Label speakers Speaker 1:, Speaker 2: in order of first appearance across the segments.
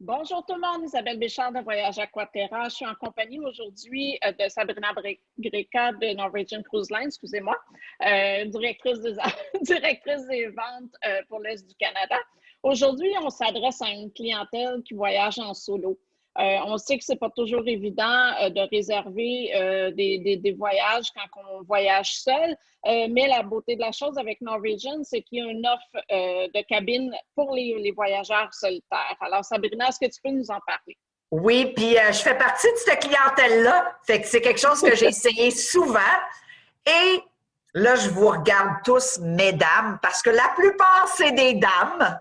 Speaker 1: Bonjour tout le monde, Isabelle Béchard de Voyage Aquaterra. Je suis en compagnie aujourd'hui de Sabrina Greca de Norwegian Cruise Line, excusez-moi, directrice directrice des ventes pour l'Est du Canada. Aujourd'hui, on s'adresse à une clientèle qui voyage en solo. On sait que ce n'est pas toujours évident de réserver des voyages quand on voyage seul, mais la beauté de la chose avec Norwegian, c'est qu'il y a une offre de cabine pour les voyageurs solitaires. Alors, Sabrina, est-ce que tu peux nous en parler?
Speaker 2: Oui, puis je fais partie de cette clientèle-là. Fait que c'est quelque chose que j'ai essayé souvent. Et là, je vous regarde tous, mesdames, parce que la plupart, c'est des dames.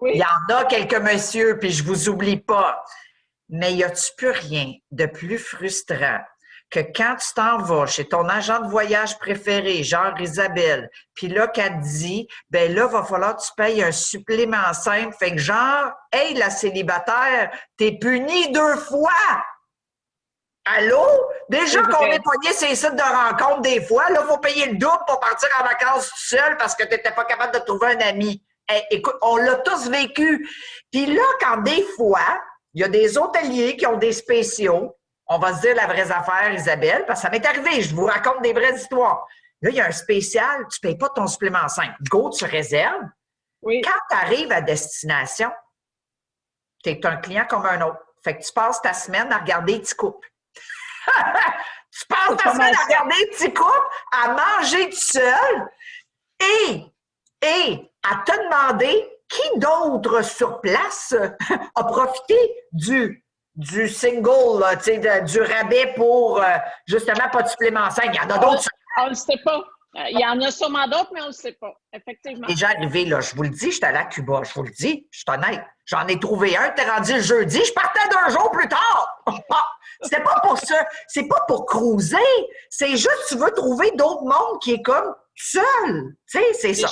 Speaker 1: Oui.
Speaker 2: Il y en a quelques messieurs, puis je vous oublie pas. Mais y a-tu plus rien de plus frustrant que quand tu t'en vas chez ton agent de voyage préféré, genre Isabelle, puis là, qu'elle te dit, ben là, va falloir que tu payes un supplément simple. Fait que genre, hey, la célibataire, t'es punie 2 fois! Allô? Déjà qu'on est pogné ces sites de rencontres des fois, là, il faut payer le double pour partir en vacances tout seul parce que tu n'étais pas capable de trouver un ami. Hey, écoute, on l'a tous vécu. Puis là, quand des fois, il y a des hôteliers qui ont des spéciaux, on va se dire la vraie affaire, Isabelle, parce que ça m'est arrivé, je vous raconte des vraies histoires. Là, il y a un spécial, tu ne payes pas ton supplément 5. Go, tu réserves.
Speaker 1: Oui.
Speaker 2: Quand tu arrives à destination, tu es un client comme un autre. Fait que tu passes ta semaine à regarder tes couples. Tu passes ta semaine à regarder tes couples, à manger tout seul et à te demander qui d'autre sur place a profité du single, là, du rabais pour justement pas de supplément 5. Il y en a d'autres.
Speaker 1: On ne le sait pas. Il y en a sûrement d'autres, mais on ne le sait pas. Effectivement.
Speaker 2: Déjà arrivé, là, je vous le dis, j'étais allé à Cuba, je vous le dis, je suis honnête. J'en ai trouvé un, t'es rendu le jeudi, je partais 2 jours plus tard. C'était pas pour ça, c'est pas pour cruiser, c'est juste tu veux trouver d'autres mondes qui est comme seul. Tu sais, c'est ça.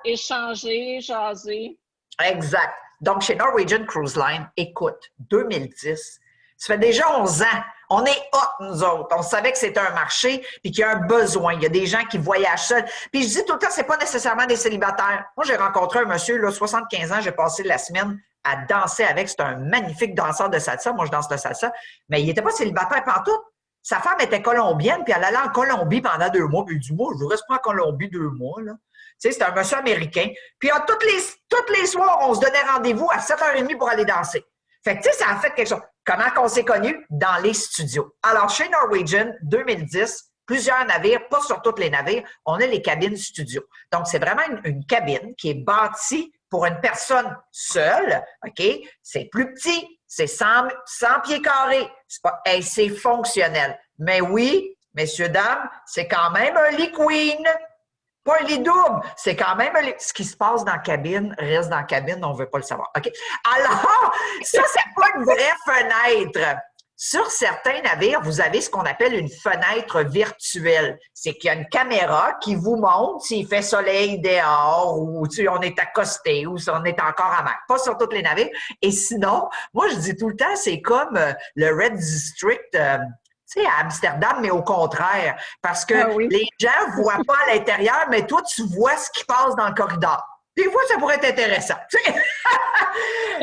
Speaker 1: Échanger, jaser.
Speaker 2: Exact. Donc, chez Norwegian Cruise Line, écoute, 2010, ça fait déjà 11 ans. On est hot, nous autres. On savait que c'était un marché puis qu'il y a un besoin. Il y a des gens qui voyagent seuls. Puis je dis tout le temps, c'est pas nécessairement des célibataires. Moi, j'ai rencontré un monsieur, là, 75 ans, j'ai passé la semaine à danser avec. C'est un magnifique danseur de salsa. Moi, je danse le salsa. Mais il n'était pas célibataire pantoute. Sa femme était colombienne, puis elle allait en Colombie pendant 2 mois. Puis il dit, moi, je reste pas en Colombie 2 mois, là. Tu sais, c'est un monsieur américain. Puis toutes les soirs, on se donnait rendez-vous à 7h30 pour aller danser. Fait que, tu sais, ça a fait quelque chose. Comment qu'on s'est connus? Dans les studios. Alors, chez Norwegian, 2010, plusieurs navires, pas sur tous les navires, on a les cabines studios. Donc, c'est vraiment une cabine qui est bâtie pour une personne seule, OK? C'est plus petit, c'est 100 pieds carrés. C'est fonctionnel. Mais oui, messieurs, dames, c'est quand même un lit queen. Pas un lit double, c'est quand même ce qui se passe dans la cabine reste dans la cabine, on ne veut pas le savoir. OK? Alors, ça, c'est pas une vraie fenêtre. Sur certains navires, vous avez ce qu'on appelle une fenêtre virtuelle. C'est qu'il y a une caméra qui vous montre s'il fait soleil dehors ou on est accosté ou si on est encore à mer. Pas sur tous les navires. Et sinon, moi, je dis tout le temps, c'est comme le Red District tu sais, à Amsterdam, mais au contraire. Parce que les gens ne voient pas à l'intérieur, mais toi, tu vois ce qui passe dans le corridor. Des fois, ça pourrait être intéressant.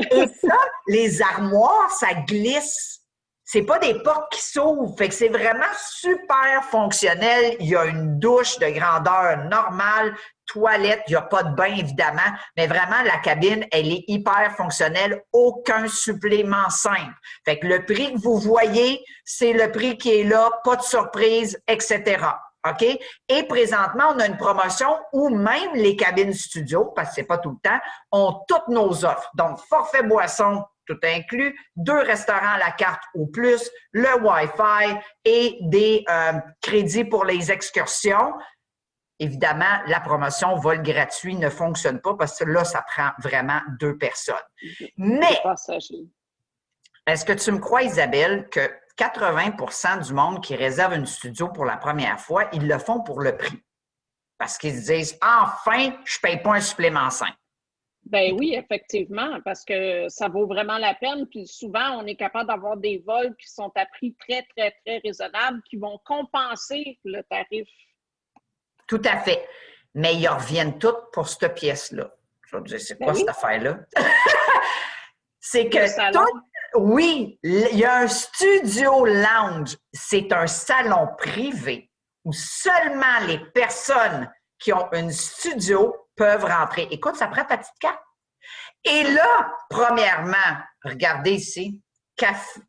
Speaker 2: Et ça, les armoires, ça glisse. C'est pas des portes qui s'ouvrent. Fait que c'est vraiment super fonctionnel. Il y a une douche de grandeur normale, toilette, il n'y a pas de bain, évidemment, mais vraiment, la cabine, elle est hyper fonctionnelle. Aucun supplément simple. Fait que le prix que vous voyez, c'est le prix qui est là, pas de surprise, etc. OK? Et présentement, on a une promotion où même les cabines studio, parce que c'est pas tout le temps, ont toutes nos offres. Donc, forfait boisson, tout inclus, 2 restaurants à la carte ou plus, le Wi-Fi et des crédits pour les excursions. Évidemment, la promotion vol gratuit ne fonctionne pas parce que là, ça prend vraiment 2 personnes. Mais, est-ce que tu me crois, Isabelle, que 80% du monde qui réserve une studio pour la première fois, ils le font pour le prix? Parce qu'ils se disent, enfin, je ne paye pas un supplément 5.
Speaker 1: Ben oui, effectivement, parce que ça vaut vraiment la peine. Puis souvent, on est capable d'avoir des vols qui sont à prix très, très, très raisonnable, qui vont compenser le tarif.
Speaker 2: Tout à fait. Mais ils reviennent toutes pour cette pièce-là. Je vais te dire, c'est quoi cette affaire-là? c'est que oui, il y a un studio lounge. C'est un salon privé où seulement les personnes qui ont un studio peuvent rentrer. Écoute, ça prend ta petite carte. Et là, premièrement, regardez ici,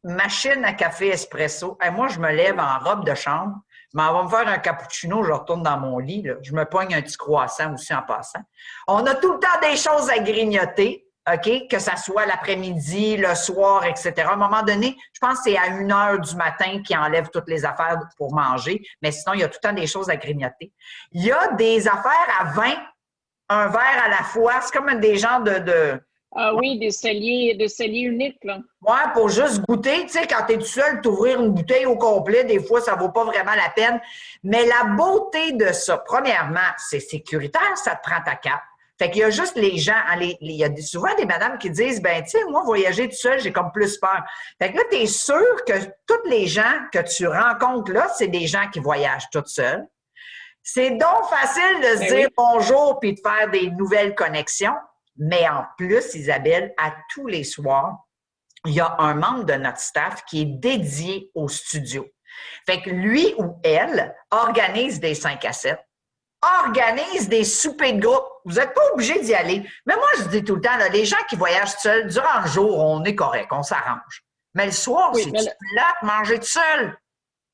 Speaker 2: machine à café espresso. Et moi, je me lève en robe de chambre, mais on va me faire un cappuccino, je retourne dans mon lit, là. Je me pogne un petit croissant aussi en passant. On a tout le temps des choses à grignoter. OK? Que ça soit l'après-midi, le soir, etc. À un moment donné, je pense que c'est à 1h du matin qu'ils enlèvent toutes les affaires pour manger, mais sinon, il y a tout le temps des choses à grignoter. Il y a des affaires à 20, un verre à la fois. C'est comme des genres
Speaker 1: Ah oui, des celliers uniques, là.
Speaker 2: Ouais, pour juste goûter. Tu sais, quand tu es tout seul, t'ouvrir une bouteille au complet, des fois, ça vaut pas vraiment la peine. Mais la beauté de ça, premièrement, c'est sécuritaire, ça te prend ta carte. Fait qu'il y a juste les gens, il y a souvent des madames qui disent, ben, tu sais, moi, voyager tout seul, j'ai comme plus peur. Fait que là, tu es sûr que tous les gens que tu rencontres là, c'est des gens qui voyagent toutes seuls. C'est donc facile de se dire bonjour puis de faire des nouvelles connexions. Mais en plus, Isabelle, à tous les soirs, il y a un membre de notre staff qui est dédié au studio. Fait que lui ou elle organise des 5 à 7. Organise des soupers de groupe. Vous n'êtes pas obligé d'y aller. Mais moi, je dis tout le temps, là, les gens qui voyagent seuls, durant le jour, on est correct, on s'arrange. Mais le soir, c'est plate manger tout seul.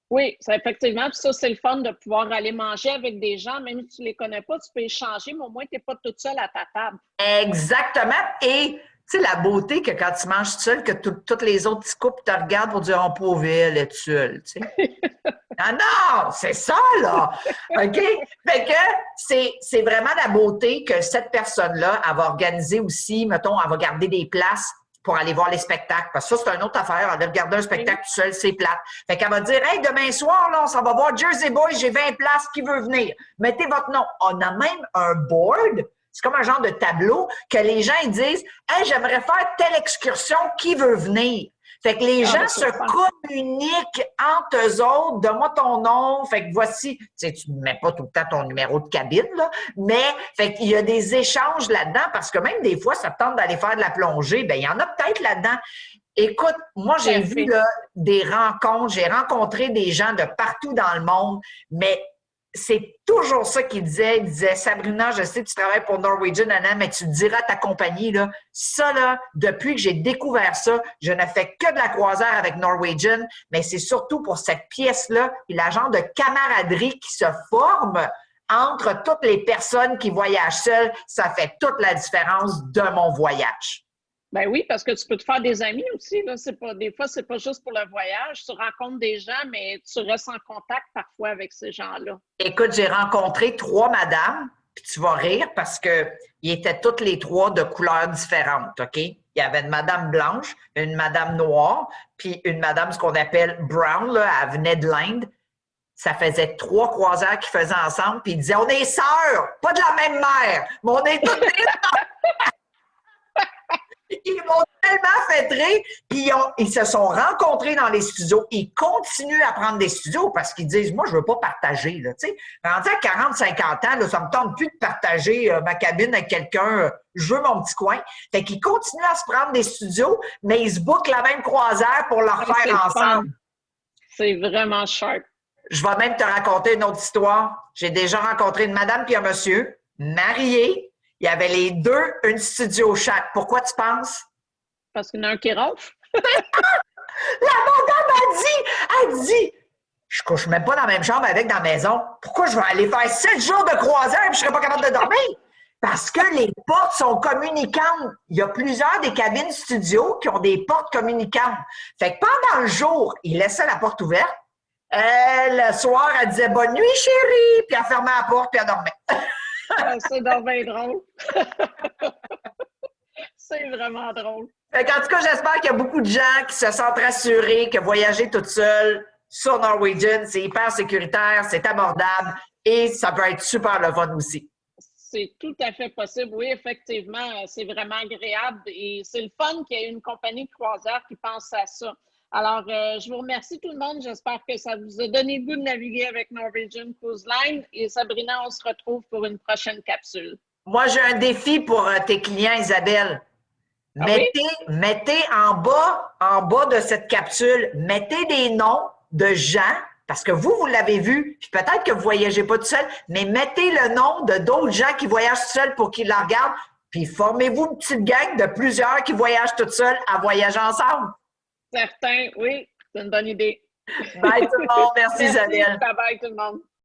Speaker 1: Oui, ça, effectivement. Puis ça, c'est le fun de pouvoir aller manger avec des gens, même si tu ne les connais pas, tu peux échanger, mais au moins, tu n'es pas toute seule à ta table.
Speaker 2: Exactement. Et tu sais, la beauté que quand tu manges tout seul, que tous les autres petits couples te regardent pour dire « On pauvre, elle est seule. » tu sais. Ah non, c'est ça, là! OK? Fait que c'est vraiment la beauté que cette personne-là, elle va organiser aussi, mettons, elle va garder des places pour aller voir les spectacles. Parce que ça, c'est une autre affaire. Aller regarder un spectacle tout seul, c'est plate. Fait qu'elle va dire « Hey, demain soir, là, on s'en va voir Jersey Boys, j'ai 20 places, qui veut venir? Mettez votre nom. » On a même un board, c'est comme un genre de tableau, que les gens ils disent « Hey, j'aimerais faire telle excursion, qui veut venir? » Fait que les gens se communiquent entre eux autres, donne-moi ton nom, fait que voici, tu sais, tu ne mets pas tout le temps ton numéro de cabine, là, mais fait qu'il y a des échanges là-dedans, parce que même des fois, ça te tente d'aller faire de la plongée, bien, il y en a peut-être là-dedans. Écoute, moi, j'ai vu là, des rencontres, j'ai rencontré des gens de partout dans le monde, mais c'est toujours ça qu'il disait. Il disait, Sabrina, je sais que tu travailles pour Norwegian, Anna, mais tu diras à ta compagnie, là, ça, là, depuis que j'ai découvert ça, je ne fais que de la croisière avec Norwegian, mais c'est surtout pour cette pièce-là, et la genre de camaraderie qui se forme entre toutes les personnes qui voyagent seules, ça fait toute la différence de mon voyage.
Speaker 1: Ben oui, parce que tu peux te faire des amis aussi. Là. Des fois, c'est pas juste pour le voyage. Tu rencontres des gens, mais tu restes en contact parfois avec ces gens-là.
Speaker 2: Écoute, j'ai rencontré 3 madames, puis tu vas rire parce que ils étaient toutes les 3 de couleurs différentes, OK? Il y avait une madame blanche, une madame noire, puis une madame, ce qu'on appelle brown, là, elle venait de l'Inde. Ça faisait 3 croisières qu'ils faisaient ensemble, puis ils disaient, on est sœurs, pas de la même mère, mais on est toutes des sœurs. Ils m'ont tellement fait rire, puis ils se sont rencontrés dans les studios. Ils continuent à prendre des studios parce qu'ils disent, moi, je veux pas partager. Là, rendu à 40-50 ans, là, ça me tente plus de partager ma cabine avec quelqu'un. Je veux mon petit coin. Fait qu'ils continuent à se prendre des studios, mais ils se bookent la même croisière pour leur faire ensemble.
Speaker 1: C'est vraiment sharp.
Speaker 2: Je vais même te raconter une autre histoire. J'ai déjà rencontré une madame puis un monsieur, mariés. Il y avait les 2, une studio chaque. Pourquoi tu penses?
Speaker 1: Parce qu'il y en a un qui ronfle.
Speaker 2: La madame a dit, je couche même pas dans la même chambre avec dans la maison. Pourquoi je vais aller faire 7 jours de croisière et je serai pas capable de dormir? Parce que les portes sont communicantes. Il y a plusieurs des cabines studio qui ont des portes communicantes. Fait que pendant le jour, ils laissaient la porte ouverte. Le soir, elle disait « Bonne nuit, chérie! » Puis elle fermait la porte puis elle dormait.
Speaker 1: C'est donc bien drôle. C'est vraiment drôle.
Speaker 2: En tout cas, j'espère qu'il y a beaucoup de gens qui se sentent rassurés que voyager toute seule sur Norwegian, c'est hyper sécuritaire, c'est abordable et ça peut être super le fun aussi.
Speaker 1: C'est tout à fait possible. Oui, effectivement, c'est vraiment agréable et c'est le fun qu'il y ait une compagnie de croisière qui pense à ça. Alors, je vous remercie tout le monde. J'espère que ça vous a donné le goût de naviguer avec Norwegian Cruise Line. Et Sabrina, on se retrouve pour une prochaine capsule.
Speaker 2: Moi, j'ai un défi pour tes clients, Isabelle.
Speaker 1: Ah oui?
Speaker 2: Mettez en bas de cette capsule, mettez des noms de gens, parce que vous l'avez vu, puis peut-être que vous ne voyagez pas tout seul, mais mettez le nom de d'autres gens qui voyagent tout seuls pour qu'ils la regardent, puis formez-vous une petite gang de plusieurs qui voyagent tout seuls à voyager ensemble.
Speaker 1: Certain, oui, c'est une bonne idée.
Speaker 2: Bye tout le monde. Merci
Speaker 1: Merci,
Speaker 2: Isabelle.
Speaker 1: bye bye tout le monde.